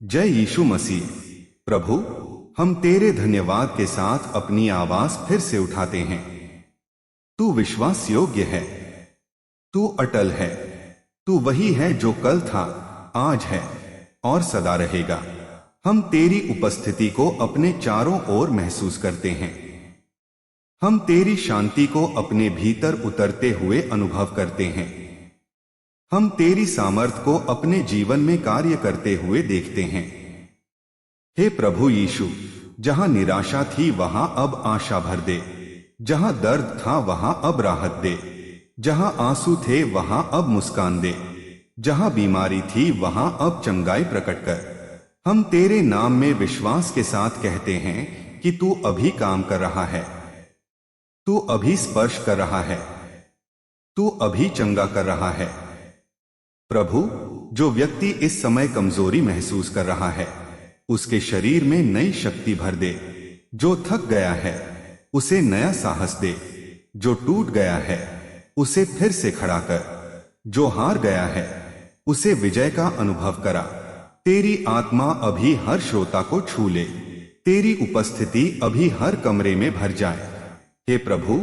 जय यीशु मसीह। प्रभु, हम तेरे धन्यवाद के साथ अपनी आवाज फिर से उठाते हैं। तू विश्वास योग्य है, तू अटल है, तू वही है जो कल था, आज है और सदा रहेगा। हम तेरी उपस्थिति को अपने चारों ओर महसूस करते हैं। हम तेरी शांति को अपने भीतर उतरते हुए अनुभव करते हैं। हम तेरी सामर्थ को अपने जीवन में कार्य करते हुए देखते हैं। हे प्रभु यीशु, जहां निराशा थी वहां अब आशा भर दे, जहां दर्द था वहां अब राहत दे, जहां आंसू थे वहां अब मुस्कान दे, जहां बीमारी थी वहां अब चंगाई प्रकट कर। हम तेरे नाम में विश्वास के साथ कहते हैं कि तू अभी काम कर रहा है, तू अभी स्पर्श कर रहा है, तू अभी चंगा कर रहा है। प्रभु, जो व्यक्ति इस समय कमजोरी महसूस कर रहा है, उसके शरीर में नई शक्ति भर दे। जो थक गया है उसे नया साहस दे, जो टूट गया है उसे फिर से खड़ा कर, जो हार गया है उसे विजय का अनुभव करा। तेरी आत्मा अभी हर श्रोता को छू ले, तेरी उपस्थिति अभी हर कमरे में भर जाए। हे प्रभु,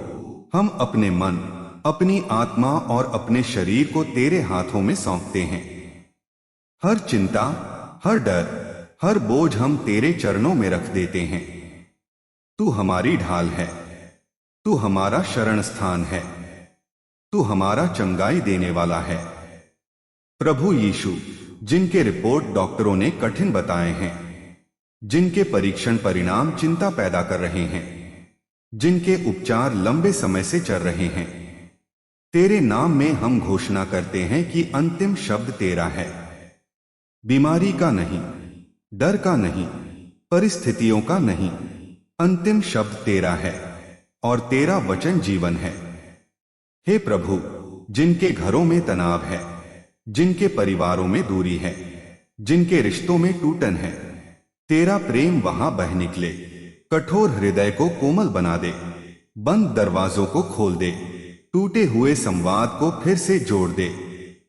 हम अपने मन, अपनी आत्मा और अपने शरीर को तेरे हाथों में सौंपते हैं। हर चिंता, हर डर, हर बोझ हम तेरे चरणों में रख देते हैं। तू हमारी ढाल है, तू हमारा शरण स्थान है, तू हमारा चंगाई देने वाला है। प्रभु यीशु, जिनके रिपोर्ट डॉक्टरों ने कठिन बताए हैं, जिनके परीक्षण परिणाम चिंता पैदा कर रहे हैं, जिनके उपचार लंबे समय से चल रहे हैं, तेरे नाम में हम घोषणा करते हैं कि अंतिम शब्द तेरा है। बीमारी का नहीं, डर का नहीं, परिस्थितियों का नहीं, अंतिम शब्द तेरा है और तेरा वचन जीवन है। हे प्रभु, जिनके घरों में तनाव है, जिनके परिवारों में दूरी है, जिनके रिश्तों में टूटन है, तेरा प्रेम वहां बह निकले, कठोर हृदय को कोमल बना दे, बंद दरवाजों को खोल दे, टूटे हुए संवाद को फिर से जोड़ दे।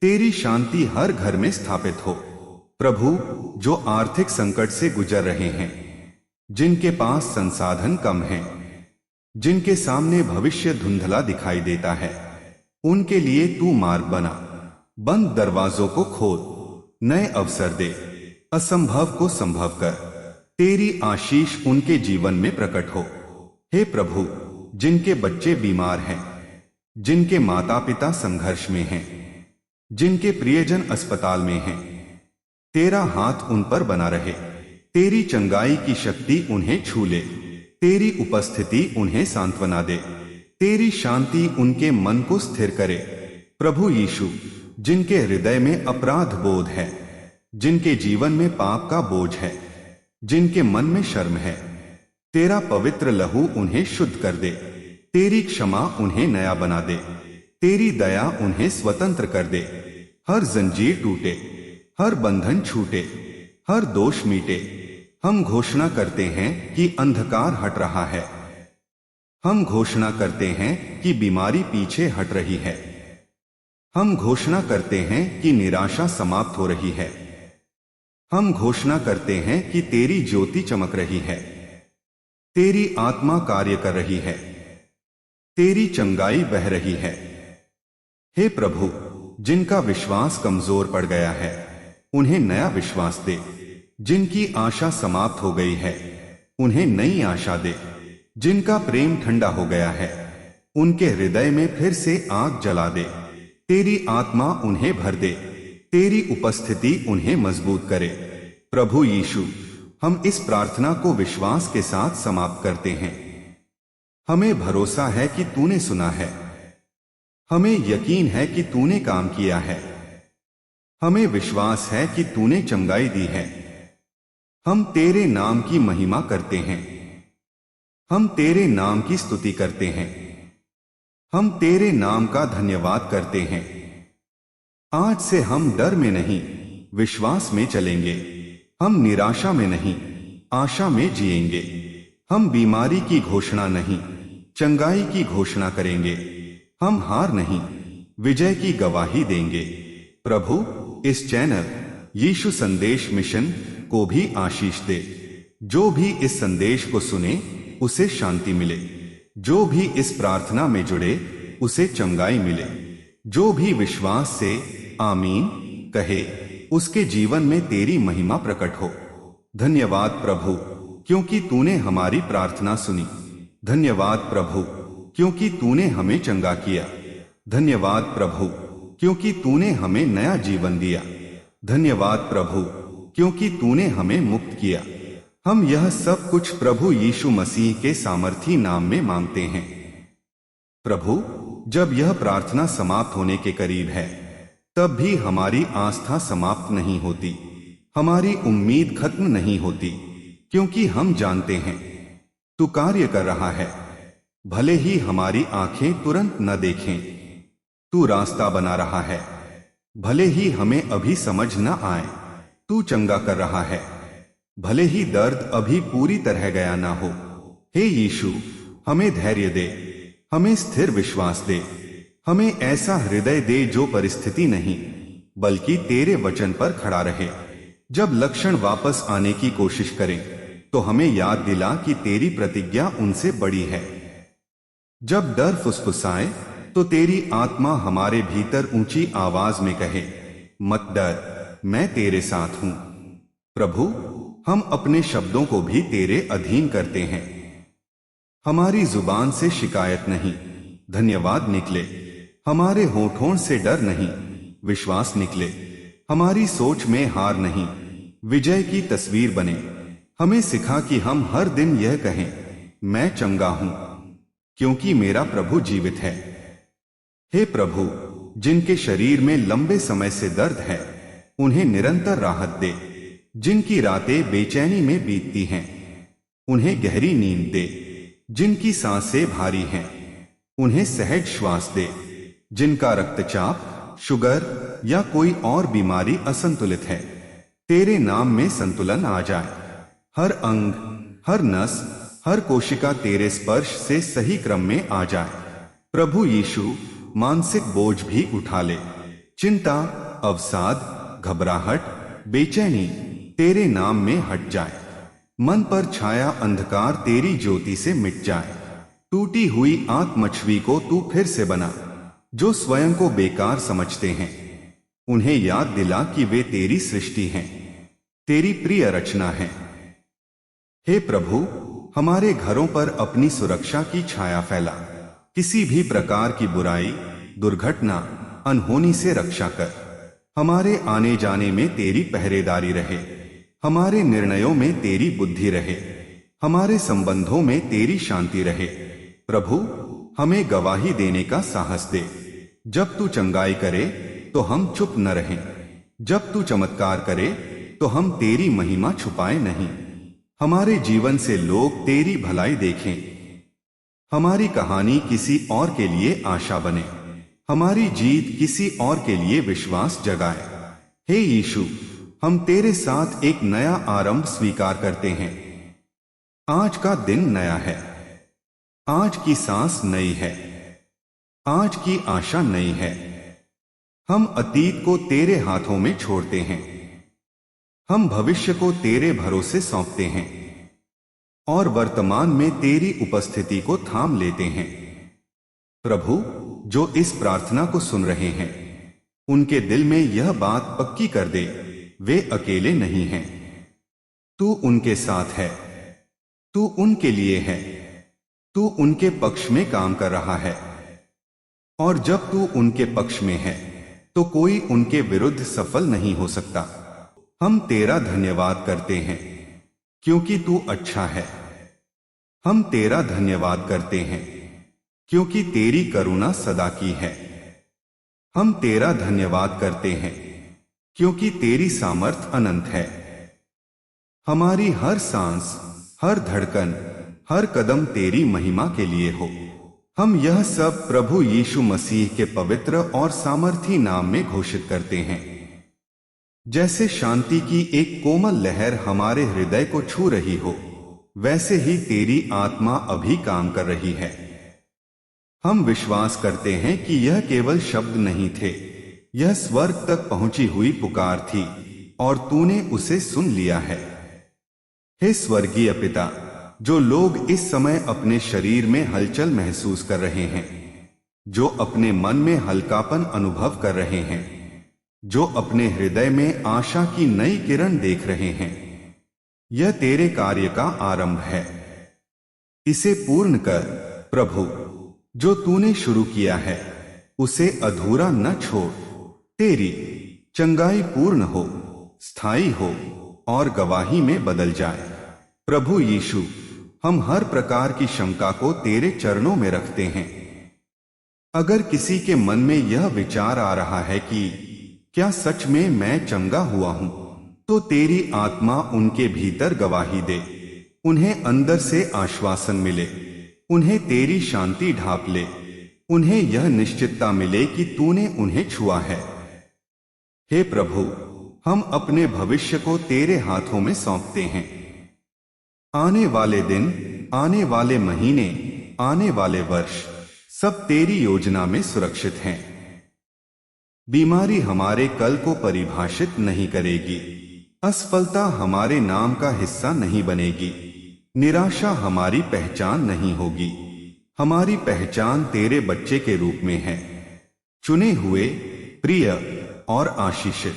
तेरी शांति हर घर में स्थापित हो। प्रभु, जो आर्थिक संकट से गुजर रहे हैं, जिनके पास संसाधन कम हैं, जिनके सामने भविष्य धुंधला दिखाई देता है, उनके लिए तू मार्ग बना, बंद दरवाजों को खोल, नए अवसर दे, असंभव को संभव कर। तेरी आशीष उनके जीवन में प्रकट हो। हे प्रभु, जिनके बच्चे बीमार हैं, जिनके माता पिता संघर्ष में हैं, जिनके प्रियजन अस्पताल में हैं, तेरा हाथ उन पर बना रहे। तेरी चंगाई की शक्ति उन्हें छू ले, तेरी उपस्थिति उन्हें सांत्वना दे, तेरी शांति उनके मन को स्थिर करे। प्रभु यीशु, जिनके हृदय में अपराध बोध है, जिनके जीवन में पाप का बोझ है, जिनके मन में शर्म है, तेरा पवित्र लहू उन्हें शुद्ध कर दे। तेरी क्षमा उन्हें नया बना दे, तेरी दया उन्हें स्वतंत्र कर दे। हर जंजीर टूटे, हर बंधन छूटे, हर दोष मीटे। हम घोषणा करते हैं कि अंधकार हट रहा है। हम घोषणा करते हैं कि बीमारी पीछे हट रही है। हम घोषणा करते हैं कि निराशा समाप्त हो रही है। हम घोषणा करते हैं कि तेरी ज्योति चमक रही है, तेरी आत्मा कार्य कर रही है, तेरी चंगाई बह रही है। हे प्रभु, जिनका विश्वास कमजोर पड़ गया है, उन्हें नया विश्वास दे। जिनकी आशा समाप्त हो गई है, उन्हें नई आशा दे। जिनका प्रेम ठंडा हो गया है, उनके हृदय में फिर से आग जला दे। तेरी आत्मा उन्हें भर दे, तेरी उपस्थिति उन्हें मजबूत करे। प्रभु यीशु, हम इस प्रार्थना को विश्वास के साथ समाप्त करते हैं। हमें भरोसा है कि तूने सुना है, हमें यकीन है कि तूने काम किया है, हमें विश्वास है कि तूने चंगाई दी है। हम तेरे नाम की महिमा करते हैं, हम तेरे नाम की स्तुति करते हैं, हम तेरे नाम का धन्यवाद करते हैं। आज से हम डर में नहीं, विश्वास में चलेंगे। हम निराशा में नहीं, आशा में जिएंगे। हम बीमारी की घोषणा नहीं, चंगाई की घोषणा करेंगे। हम हार नहीं, विजय की गवाही देंगे। प्रभु, इस चैनल यीशु संदेश मिशन को भी आशीष दे। जो भी इस संदेश को सुने उसे शांति मिले। जो भी इस प्रार्थना में जुड़े उसे चंगाई मिले। जो भी विश्वास से आमीन कहे उसके जीवन में तेरी महिमा प्रकट हो। धन्यवाद प्रभु, क्योंकि तूने हमारी प्रार्थना सुनी। धन्यवाद प्रभु, क्योंकि तूने हमें चंगा किया। धन्यवाद प्रभु, क्योंकि तूने हमें नया जीवन दिया। धन्यवाद प्रभु, क्योंकि तूने हमें मुक्त किया। हम यह सब कुछ प्रभु यीशु मसीह के सामर्थी नाम में मांगते हैं। प्रभु, जब यह प्रार्थना समाप्त होने के करीब है, तब भी हमारी आस्था समाप्त नहीं होती, हमारी उम्मीद खत्म नहीं होती, क्योंकि हम जानते हैं तू कार्य कर रहा है। भले ही हमारी आंखें तुरंत न देखें, तू रास्ता बना रहा है। भले ही हमें अभी समझ न आए, तू चंगा कर रहा है। भले ही दर्द अभी पूरी तरह गया ना हो, हे यीशु, हमें धैर्य दे, हमें स्थिर विश्वास दे, हमें ऐसा हृदय दे जो परिस्थिति नहीं बल्कि तेरे वचन पर खड़ा रहे। जब लक्षण वापस आने की कोशिश करें तो हमें याद दिला कि तेरी प्रतिज्ञा उनसे बड़ी है। जब डर फुसफुसाए तो तेरी आत्मा हमारे भीतर ऊंची आवाज में कहे, मत डर, मैं तेरे साथ हूं। प्रभु, हम अपने शब्दों को भी तेरे अधीन करते हैं। हमारी जुबान से शिकायत नहीं, धन्यवाद निकले। हमारे होठों से डर नहीं, विश्वास निकले। हमारी सोच में हार नहीं, विजय की तस्वीर बने। हमें सिखा कि हम हर दिन यह कहें, मैं चंगा हूं, क्योंकि मेरा प्रभु जीवित है। हे प्रभु, जिनके शरीर में लंबे समय से दर्द है, उन्हें निरंतर राहत दे। जिनकी रातें बेचैनी में बीतती हैं, उन्हें गहरी नींद दे। जिनकी सांसें भारी हैं, उन्हें सहज श्वास दे। जिनका रक्तचाप, शुगर या कोई और बीमारी असंतुलित है, तेरे नाम में संतुलन आ जाए। हर अंग, हर नस, हर कोशिका तेरे स्पर्श से सही क्रम में आ जाए। प्रभु यीशु, मानसिक बोझ भी उठा ले। चिंता, अवसाद, घबराहट, बेचैनी तेरे नाम में हट जाए। मन पर छाया अंधकार तेरी ज्योति से मिट जाए। टूटी हुई आत्मछवि को तू फिर से बना। जो स्वयं को बेकार समझते हैं, उन्हें याद दिला कि वे तेरी सृष्टि हैं, तेरी प्रिय रचना है। हे प्रभु, हमारे घरों पर अपनी सुरक्षा की छाया फैला। किसी भी प्रकार की बुराई, दुर्घटना, अनहोनी से रक्षा कर। हमारे आने जाने में तेरी पहरेदारी रहे। हमारे निर्णयों में तेरी बुद्धि रहे। हमारे संबंधों में तेरी शांति रहे। प्रभु, हमें गवाही देने का साहस दे। जब तू चंगाई करे तो हम चुप न रहें। जब तू चमत्कार करे तो हम तेरी महिमा छुपाए नहीं। हमारे जीवन से लोग तेरी भलाई देखें। हमारी कहानी किसी और के लिए आशा बने। हमारी जीत किसी और के लिए विश्वास जगाए। हे यीशु, हम तेरे साथ एक नया आरंभ स्वीकार करते हैं। आज का दिन नया है। आज की सांस नई है। आज की आशा नई है। हम अतीत को तेरे हाथों में छोड़ते हैं। हम भविष्य को तेरे भरोसे सौंपते हैं और वर्तमान में तेरी उपस्थिति को थाम लेते हैं। प्रभु, जो इस प्रार्थना को सुन रहे हैं, उनके दिल में यह बात पक्की कर दे, वे अकेले नहीं हैं। तू उनके साथ है। तू उनके लिए है। तू उनके पक्ष में काम कर रहा है। और जब तू उनके पक्ष में है तो कोई उनके विरुद्ध सफल नहीं हो सकता। हम तेरा धन्यवाद करते हैं क्योंकि तू अच्छा है। हम तेरा धन्यवाद करते हैं क्योंकि तेरी करुणा सदा की है। हम तेरा धन्यवाद करते हैं क्योंकि तेरी सामर्थ अनंत है। हमारी हर सांस, हर धड़कन, हर कदम तेरी महिमा के लिए हो। हम यह सब प्रभु यीशु मसीह के पवित्र और सामर्थी नाम में घोषित करते हैं। जैसे शांति की एक कोमल लहर हमारे हृदय को छू रही हो, वैसे ही तेरी आत्मा अभी काम कर रही है। हम विश्वास करते हैं कि यह केवल शब्द नहीं थे, यह स्वर्ग तक पहुंची हुई पुकार थी। और तूने उसे सुन लिया है। हे स्वर्गीय पिता, जो लोग इस समय अपने शरीर में हलचल महसूस कर रहे हैं, जो अपने मन में हल्कापन अनुभव कर रहे हैं, जो अपने हृदय में आशा की नई किरण देख रहे हैं, यह तेरे कार्य का आरंभ है। इसे पूर्ण कर प्रभु। जो तूने शुरू किया है उसे अधूरा न छोड़। तेरी चंगाई पूर्ण हो, स्थायी हो और गवाही में बदल जाए। प्रभु यीशु, हम हर प्रकार की शंका को तेरे चरणों में रखते हैं। अगर किसी के मन में यह विचार आ रहा है कि क्या सच में मैं चंगा हुआ हूं, तो तेरी आत्मा उनके भीतर गवाही दे, उन्हें अंदर से आश्वासन मिले, उन्हें तेरी शांति ढांप ले, उन्हें यह निश्चितता मिले कि तूने उन्हें छुआ है। हे प्रभु, हम अपने भविष्य को तेरे हाथों में सौंपते हैं। आने वाले दिन, आने वाले महीने, आने वाले वर्ष सब तेरी योजना में सुरक्षित हैं। बीमारी हमारे कल को परिभाषित नहीं करेगी, असफलता हमारे नाम का हिस्सा नहीं बनेगी, निराशा हमारी पहचान नहीं होगी। हमारी पहचान तेरे बच्चे के रूप में है, चुने हुए, प्रिय और आशीषित।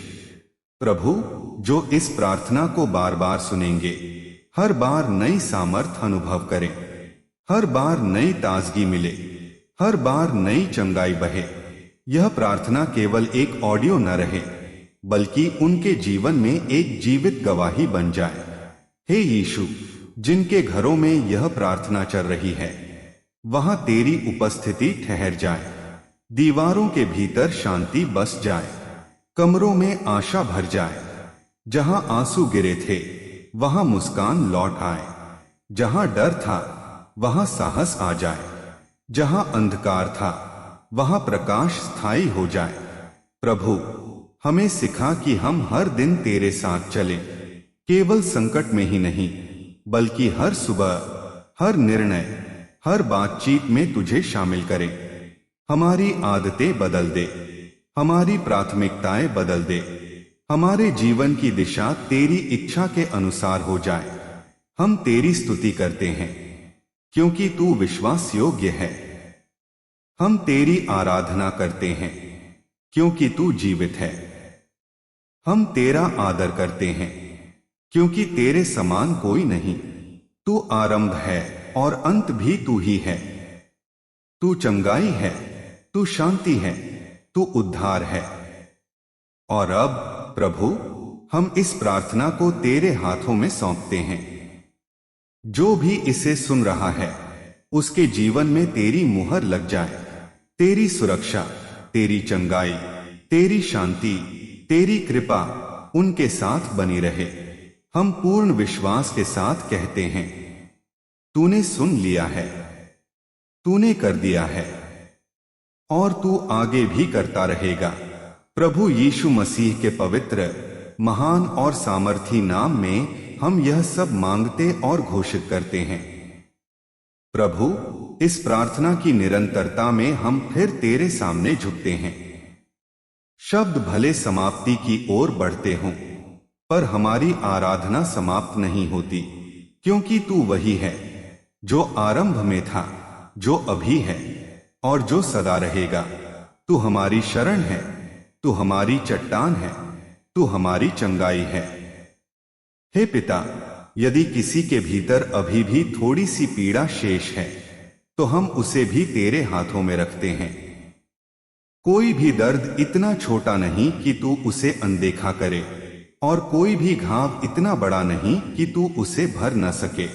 प्रभु, जो इस प्रार्थना को बार बार सुनेंगे, हर बार नई सामर्थ अनुभव करें, हर बार नई ताजगी मिले, हर बार नई चंगाई बहे। यह प्रार्थना केवल एक ऑडियो न रहे, बल्कि उनके जीवन में एक जीवित गवाही बन जाए। हे यीशु, जिनके घरों में यह प्रार्थना चल रही है, वहां तेरी उपस्थिति ठहर जाए, दीवारों के भीतर शांति बस जाए, कमरों में आशा भर जाए। जहां आंसू गिरे थे वहां मुस्कान लौट आए, जहां डर था वहां साहस आ जाए, जहां अंधकार था वहां प्रकाश स्थायी हो जाए। प्रभु, हमें सिखा कि हम हर दिन तेरे साथ चलें, केवल संकट में ही नहीं, बल्कि हर सुबह, हर निर्णय, हर बातचीत में तुझे शामिल करें। हमारी आदतें बदल दे, हमारी प्राथमिकताएं बदल दे, हमारे जीवन की दिशा तेरी इच्छा के अनुसार हो जाए। हम तेरी स्तुति करते हैं क्योंकि तू विश्वास योग्य है। हम तेरी आराधना करते हैं क्योंकि तू जीवित है। हम तेरा आदर करते हैं क्योंकि तेरे समान कोई नहीं। तू आरंभ है और अंत भी तू ही है। तू चंगाई है, तू शांति है, तू उद्धार है। और अब प्रभु, हम इस प्रार्थना को तेरे हाथों में सौंपते हैं। जो भी इसे सुन रहा है, उसके जीवन में तेरी मुहर लग जाए। तेरी सुरक्षा, तेरी चंगाई, तेरी शांति, तेरी कृपा उनके साथ बनी रहे। हम पूर्ण विश्वास के साथ कहते हैं, तूने सुन लिया है, तूने कर दिया है और तू आगे भी करता रहेगा। प्रभु यीशु मसीह के पवित्र, महान और सामर्थी नाम में हम यह सब मांगते और घोषित करते हैं। प्रभु, इस प्रार्थना की निरंतरता में हम फिर तेरे सामने झुकते हैं। शब्द भले समाप्ति की ओर बढ़ते हों, पर हमारी आराधना समाप्त नहीं होती, क्योंकि तू वही है जो आरंभ में था, जो अभी है और जो सदा रहेगा। तू हमारी शरण है, तू हमारी चट्टान है, तू हमारी चंगाई है। हे पिता, यदि किसी के भीतर अभी भी थोड़ी सी पीड़ा शेष है, तो हम उसे भी तेरे हाथों में रखते हैं। कोई भी दर्द इतना छोटा नहीं कि तू उसे अनदेखा करे, और कोई भी घाव इतना बड़ा नहीं कि तू उसे भर न सके।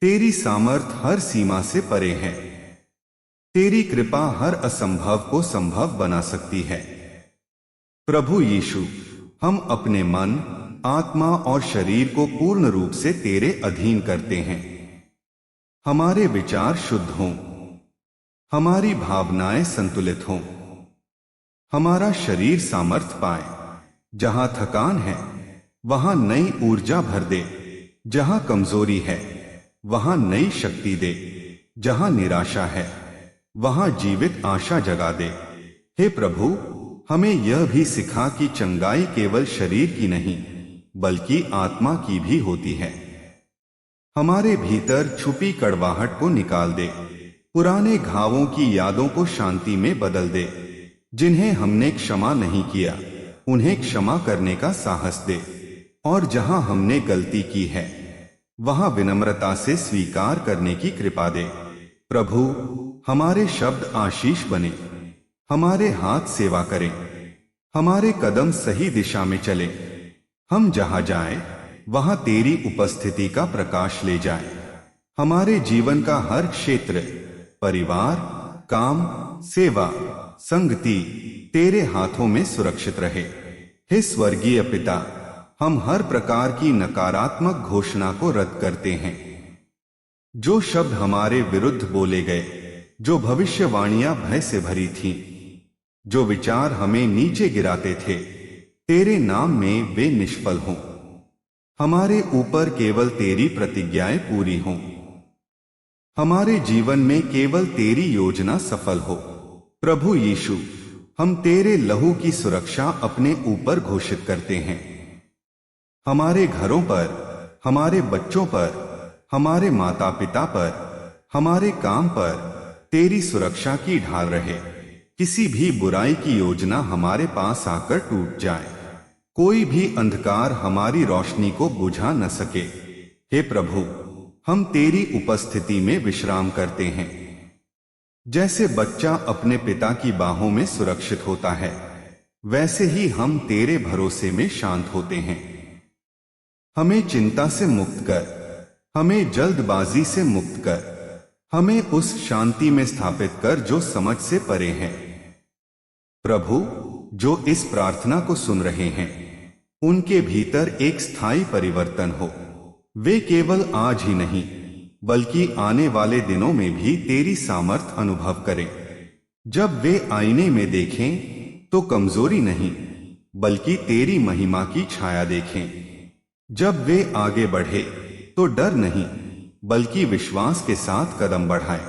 तेरी सामर्थ हर सीमा से परे है। तेरी कृपा हर असंभव को संभव बना सकती है। प्रभु यीशु, हम अपने मन, आत्मा और शरीर को पूर्ण रूप से तेरे अधीन करते हैं। हमारे विचार शुद्ध हों, हमारी भावनाएं संतुलित हों, हमारा शरीर सामर्थ पाए। जहां थकान है वहां नई ऊर्जा भर दे, जहां कमजोरी है वहां नई शक्ति दे, जहां निराशा है वहां जीवित आशा जगा दे। हे प्रभु, हमें यह भी सिखा कि चंगाई केवल शरीर की नहीं, बल्कि आत्मा की भी होती है। हमारे भीतर छुपी कड़वाहट को निकाल दे, पुराने घावों की यादों को शांति में बदल दे। जिन्हें हमने क्षमा नहीं किया उन्हें क्षमा करने का साहस दे, और जहां हमने गलती की है वहां विनम्रता से स्वीकार करने की कृपा दे। प्रभु, हमारे शब्द आशीष बने, हमारे हाथ सेवा करें, हमारे कदम सही दिशा में चले। हम जहां जाएं वहां तेरी उपस्थिति का प्रकाश ले जाए। हमारे जीवन का हर क्षेत्र, परिवार, काम, सेवा, संगति तेरे हाथों में सुरक्षित रहे। हे स्वर्गीय पिता, हम हर प्रकार की नकारात्मक घोषणा को रद्द करते हैं। जो शब्द हमारे विरुद्ध बोले गए, जो भविष्यवाणियां भय से भरी थीं, जो विचार हमें नीचे गिराते थे, तेरे नाम में वे निष्फल हों। हमारे ऊपर केवल तेरी प्रतिज्ञाएं पूरी हों। हमारे जीवन में केवल तेरी योजना सफल हो। प्रभु यीशु, हम तेरे लहू की सुरक्षा अपने ऊपर घोषित करते हैं। हमारे घरों पर, हमारे बच्चों पर, हमारे माता पिता पर, हमारे काम पर तेरी सुरक्षा की ढाल रहे। किसी भी बुराई की योजना हमारे पास आकर टूट जाए, कोई भी अंधकार हमारी रोशनी को बुझा न सके। हे प्रभु, हम तेरी उपस्थिति में विश्राम करते हैं। जैसे बच्चा अपने पिता की बाहों में सुरक्षित होता है, वैसे ही हम तेरे भरोसे में शांत होते हैं। हमें चिंता से मुक्त कर, हमें जल्दबाजी से मुक्त कर, हमें उस शांति में स्थापित कर जो समझ से परे है। प्रभु, जो इस प्रार्थना को सुन रहे हैं, उनके भीतर एक स्थायी परिवर्तन हो। वे केवल आज ही नहीं बल्कि आने वाले दिनों में भी तेरी सामर्थ अनुभव करें। जब वे आईने में देखें तो कमजोरी नहीं बल्कि तेरी महिमा की छाया देखें। जब वे आगे बढ़े तो डर नहीं बल्कि विश्वास के साथ कदम बढ़ाएं।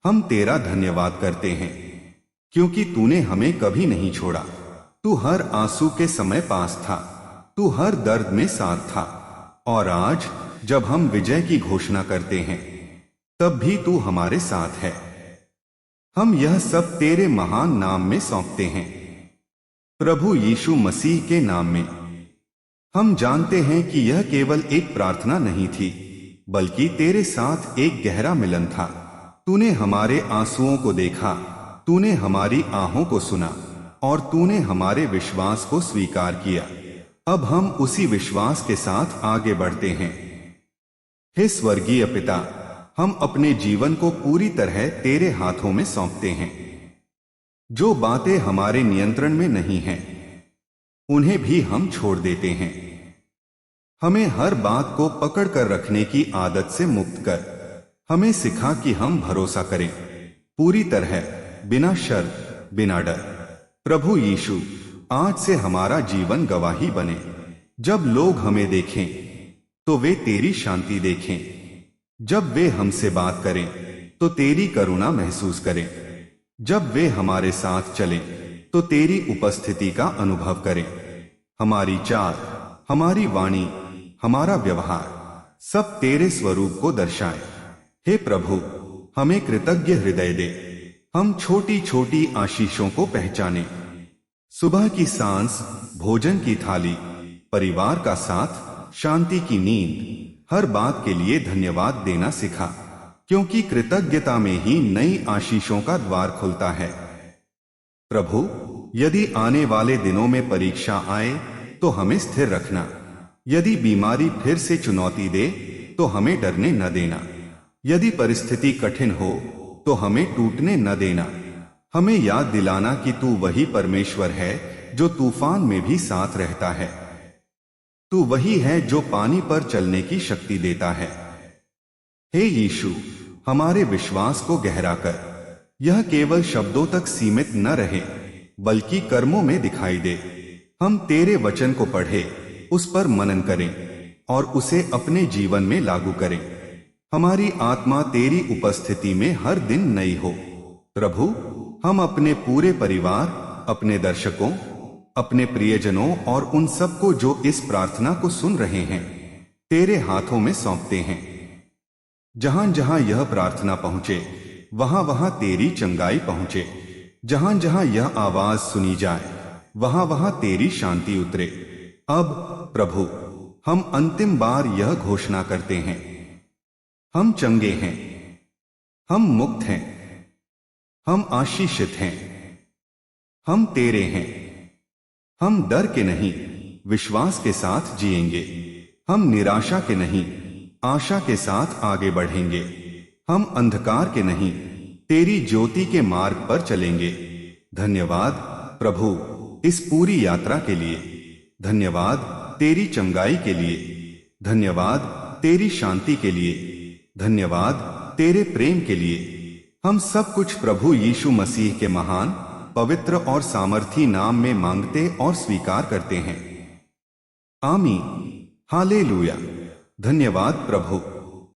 हम तेरा धन्यवाद करते हैं क्योंकि तूने हमें कभी नहीं छोड़ा। तू हर आंसू के समय पास था, तू हर दर्द में साथ था, और आज जब हम विजय की घोषणा करते हैं तब भी तू हमारे साथ है। हम यह सब तेरे महान नाम में सौंपते हैं, प्रभु यीशु मसीह के नाम में। हम जानते हैं कि यह केवल एक प्रार्थना नहीं थी बल्कि तेरे साथ एक गहरा मिलन था। तूने हमारे आंसुओं को देखा, तूने हमारी आहों को सुना और तूने हमारे विश्वास को स्वीकार किया। अब हम उसी विश्वास के साथ आगे बढ़ते हैं। हे स्वर्गीय पिता, हम अपने जीवन को पूरी तरह तेरे हाथों में सौंपते हैं। जो बातें हमारे नियंत्रण में नहीं हैं, उन्हें भी हम छोड़ देते हैं। हमें हर बात को पकड़ कर रखने की आदत से मुक्त कर हमें सिखा कि हम भरोसा करें पूरी तरह, बिना शर्त, बिना डर। प्रभु यीशु, आज से हमारा जीवन गवाही बने। जब लोग हमें देखें तो वे तेरी शांति देखें। जब वे हमसे बात करें तो तेरी करुणा महसूस करें। जब वे हमारे साथ चलें तो तेरी उपस्थिति का अनुभव करें। हमारी चाल, हमारी वाणी, हमारा व्यवहार सब तेरे स्वरूप को दर्शाए। हे प्रभु, हमें कृतज्ञ हृदय दे। हम छोटी छोटी आशीषों को पहचाने। सुबह की सांस, भोजन की थाली, परिवार का साथ, शांति की नींद, हर बात के लिए धन्यवाद देना सिखा, क्योंकि कृतज्ञता में ही नई आशीषों का द्वार खुलता है। प्रभु, यदि आने वाले दिनों में परीक्षा आए तो हमें स्थिर रखना। यदि बीमारी फिर से चुनौती दे तो हमें डरने न देना। यदि परिस्थिति कठिन हो तो हमें टूटने न देना। हमें याद दिलाना कि तू वही परमेश्वर है जो तूफान में भी साथ रहता है। तू वही है जो पानी पर चलने की शक्ति देता है। हे यीशु, हमारे विश्वास को गहरा कर यह केवल शब्दों तक सीमित न रहे बल्कि कर्मों में दिखाई दे। हम तेरे वचन को पढ़े, उस पर मनन करें और उसे अपने जीवन में लागू करें। हमारी आत्मा तेरी उपस्थिति में हर दिन नई हो। प्रभु, हम अपने पूरे परिवार, अपने दर्शकों अपने प्रियजनों और उन सबको जो इस प्रार्थना को सुन रहे हैं तेरे हाथों में सौंपते हैं। जहां जहां यह प्रार्थना पहुंचे वहां वहां तेरी चंगाई पहुंचे। जहां जहां यह आवाज सुनी जाए वहां वहां तेरी शांति उतरे। अब प्रभु हम अंतिम बार यह घोषणा करते हैं, हम चंगे हैं, हम मुक्त हैं, हम आशीषित हैं, हम तेरे हैं। हम डर के नहीं विश्वास के साथ जिएंगे। हम निराशा के नहीं आशा के साथ आगे बढ़ेंगे। हम अंधकार के नहीं तेरी ज्योति के मार्ग पर चलेंगे। धन्यवाद प्रभु इस पूरी यात्रा के लिए। धन्यवाद तेरी चंगाई के लिए। धन्यवाद तेरी शांति के लिए। धन्यवाद तेरे प्रेम के लिए। हम सब कुछ प्रभु यीशु मसीह के महान पवित्र और सामर्थी नाम में मांगते और स्वीकार करते हैं। आमीन। हालेलुया। धन्यवाद प्रभु।